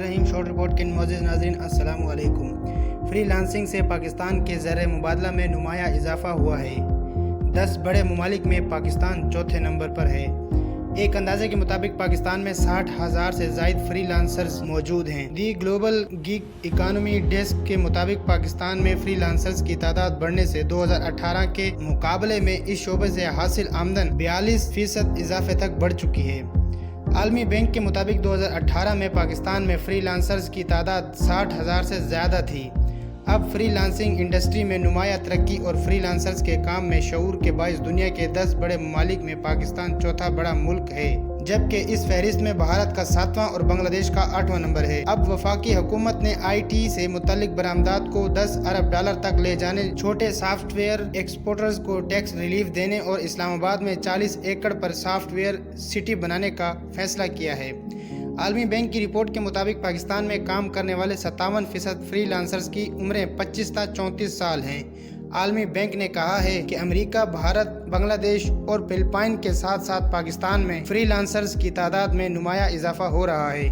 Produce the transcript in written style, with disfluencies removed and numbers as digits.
रहीम। Short report के मोअज़्ज़िज़ नाज़रीन, अस्सलामु अलैकुम। फ्री लांसिंग से पाकिस्तान के ज़र मुबादला में नुमाया इजाफा हुआ है। 10 बड़े ममालिक में पाकिस्तान चौथे नंबर पर है। एक अंदाजे के मुताबिक पाकिस्तान में 60,000 से ज़ायद फ्री लांसर्स मौजूद हैं। दी ग्लोबल गिग इकानमी डेस्क के मुताबिक पाकिस्तान में फ्री लांसर्स की तादाद बढ़ने से 2018 के मुकाबले में इस शोबे से हासिल आमदन 42% इजाफे तक बढ़ चुकी है। आलमी बैंक के मुताबिक 2018 में पाकिस्तान में फ्री लांसर्स की तादाद 60,000 से ज़्यादा थी। अब फ्री लांसिंग इंडस्ट्री में नुमाया तरक्की और फ्री लांसर्स के काम में शऊर के बाइस दुनिया के 10 बड़े ममालिक में पाकिस्तान चौथा बड़ा मुल्क है, जबकि इस फहरिस्त में भारत का 7वां और बांग्लादेश का 8वां नंबर है। अब वफाकी हुकूमत ने IT से मुतल्लिक बरामदात को $10 अरब तक ले जाने, छोटे सॉफ्टवेयर एक्सपोर्टर्स को टैक्स रिलीफ देने और इस्लामाबाद में 40 एकड़ पर सॉफ्टवेयर सिटी बनाने का फैसला किया है। आलमी बैंक की रिपोर्ट के मुताबिक पाकिस्तान में काम करने वाले 57% फ्री लांसर्स की उम्रें 25 से 34 साल हैं। आलमी बैंक ने कहा है कि अमेरिका, भारत, बांग्लादेश और फिलिपाइन के साथ साथ पाकिस्तान में फ्री लांसर्स की तादाद में नुमाया इजाफा हो रहा है।